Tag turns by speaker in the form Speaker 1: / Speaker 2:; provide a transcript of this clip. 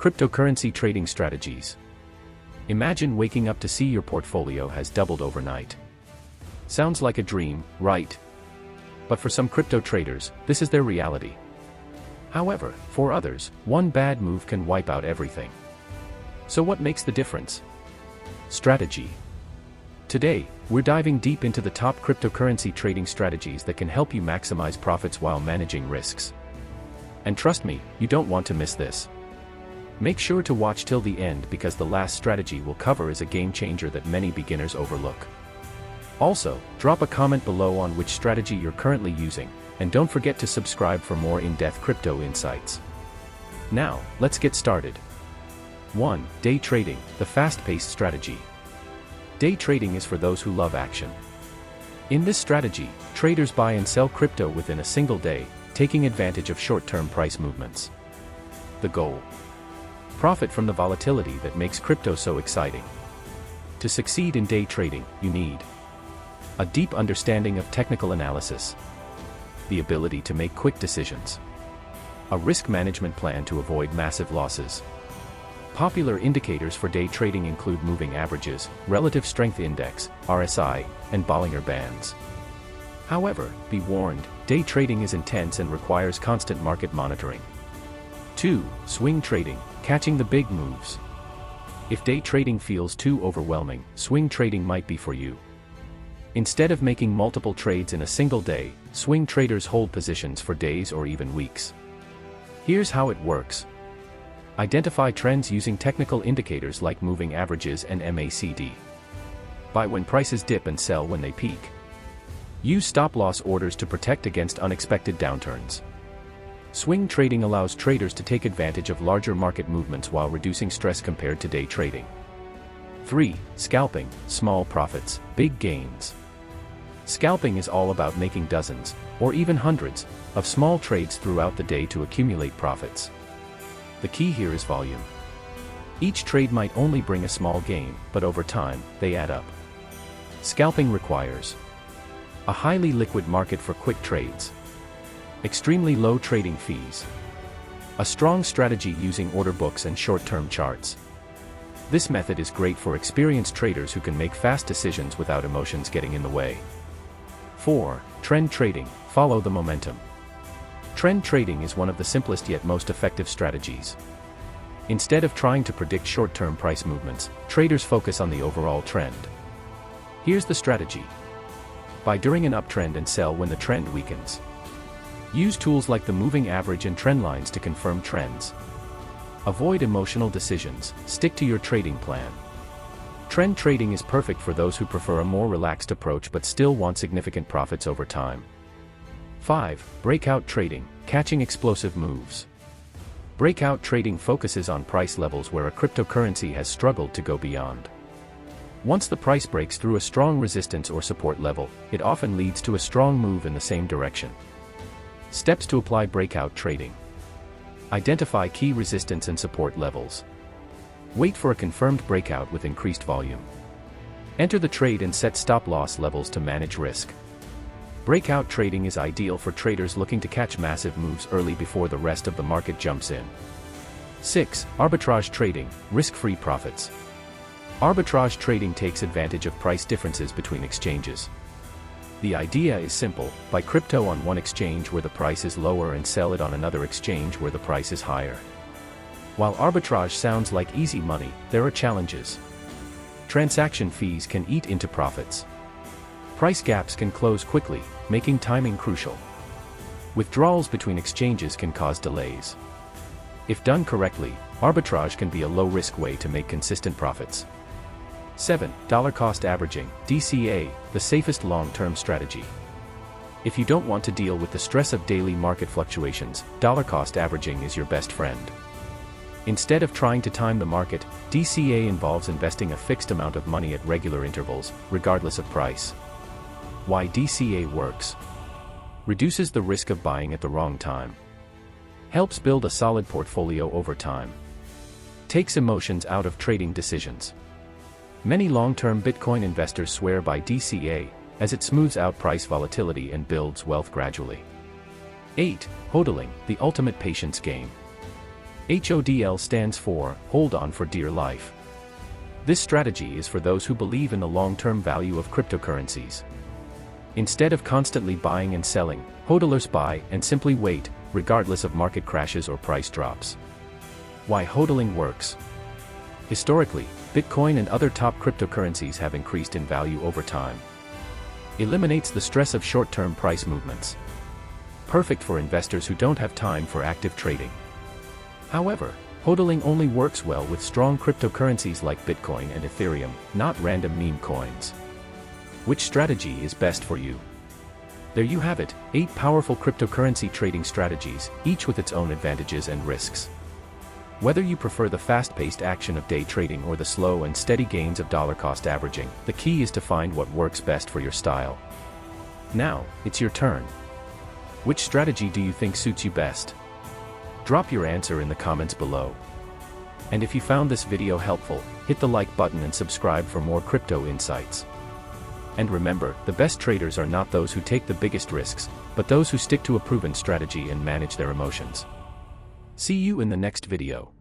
Speaker 1: Cryptocurrency trading strategies. Imagine waking up to see your portfolio has doubled overnight. Sounds like a dream, right? But for some crypto traders, this is their reality. However, for others, one bad move can wipe out everything. So what makes the difference? Strategy. Today, we're diving deep into the top cryptocurrency trading strategies that can help you maximize profits while managing risks. And trust me, you don't want to miss this. Make sure to watch till the end because the last strategy we'll cover is a game changer that many beginners overlook. Also, drop a comment below on which strategy you're currently using, and don't forget to subscribe for more in-depth crypto insights. Now, let's get started. 1. Day trading, the fast-paced strategy. Day trading is for those who love action. In this strategy, traders buy and sell crypto within a single day, taking advantage of short-term price movements. The goal: profit from the volatility that makes crypto so exciting. To succeed in day trading, you need a deep understanding of technical analysis, the ability to make quick decisions, a risk management plan to avoid massive losses. Popular indicators for day trading include moving averages, relative strength index, RSI, and Bollinger Bands. However, be warned, day trading is intense and requires constant market monitoring. 2. Swing trading, catching the big moves. If day trading feels too overwhelming, swing trading might be for you. Instead of making multiple trades in a single day, swing traders hold positions for days or even weeks. Here's how it works. Identify trends using technical indicators like moving averages and MACD. Buy when prices dip and sell when they peak. Use stop-loss orders to protect against unexpected downturns. Swing trading allows traders to take advantage of larger market movements while reducing stress compared to day trading. 3. Scalping, small profits, big gains. Scalping is all about making dozens, or even hundreds, of small trades throughout the day to accumulate profits. The key here is volume. Each trade might only bring a small gain, but over time, they add up. Scalping requires a highly liquid market for quick trades, extremely low trading fees, a strong strategy using order books and short-term charts. This method is great for experienced traders who can make fast decisions without emotions getting in the way. 4. Trend trading, follow the momentum. Trend trading is one of the simplest yet most effective strategies. Instead of trying to predict short-term price movements, traders focus on the overall trend. Here's the strategy. Buy during an uptrend and sell when the trend weakens. Use tools like the moving average and trend lines to confirm trends. Avoid emotional decisions, stick to your trading plan. Trend trading is perfect for those who prefer a more relaxed approach but still want significant profits over time. 5. Breakout trading, catching explosive moves. Breakout trading focuses on price levels where a cryptocurrency has struggled to go beyond. Once the price breaks through a strong resistance or support level, it often leads to a strong move in the same direction. Steps to apply breakout trading. Identify key resistance and support levels. Wait for a confirmed breakout with increased volume. Enter the trade and set stop-loss levels to manage risk. Breakout trading is ideal for traders looking to catch massive moves early before the rest of the market jumps in. 6. Arbitrage trading, risk-free profits. Arbitrage trading takes advantage of price differences between exchanges. The idea is simple: buy crypto on one exchange where the price is lower and sell it on another exchange where the price is higher. While arbitrage sounds like easy money, there are challenges. Transaction fees can eat into profits. Price gaps can close quickly, making timing crucial. Withdrawals between exchanges can cause delays. If done correctly, arbitrage can be a low-risk way to make consistent profits. 7. Dollar cost averaging, DCA, the safest long-term strategy. If you don't want to deal with the stress of daily market fluctuations, dollar cost averaging is your best friend. Instead of trying to time the market, DCA involves investing a fixed amount of money at regular intervals, regardless of price. Why DCA works: reduces the risk of buying at the wrong time, helps build a solid portfolio over time, takes emotions out of trading decisions. Many long-term Bitcoin investors swear by DCA, as it smooths out price volatility and builds wealth gradually. 8. Hodling, the ultimate patience game. HODL stands for Hold On for Dear Life. This strategy is for those who believe in the long-term value of cryptocurrencies. Instead of constantly buying and selling, hodlers buy and simply wait, regardless of market crashes or price drops. Why hodling works. Historically, Bitcoin and other top cryptocurrencies have increased in value over time. Eliminates the stress of short-term price movements. Perfect for investors who don't have time for active trading. However, hodling only works well with strong cryptocurrencies like Bitcoin and Ethereum, not random meme coins. Which strategy is best for you? There you have it, 8 powerful cryptocurrency trading strategies, each with its own advantages and risks. Whether you prefer the fast-paced action of day trading or the slow and steady gains of dollar-cost averaging, the key is to find what works best for your style. Now, it's your turn. Which strategy do you think suits you best? Drop your answer in the comments below. And if you found this video helpful, hit the like button and subscribe for more crypto insights. And remember, the best traders are not those who take the biggest risks, but those who stick to a proven strategy and manage their emotions. See you in the next video.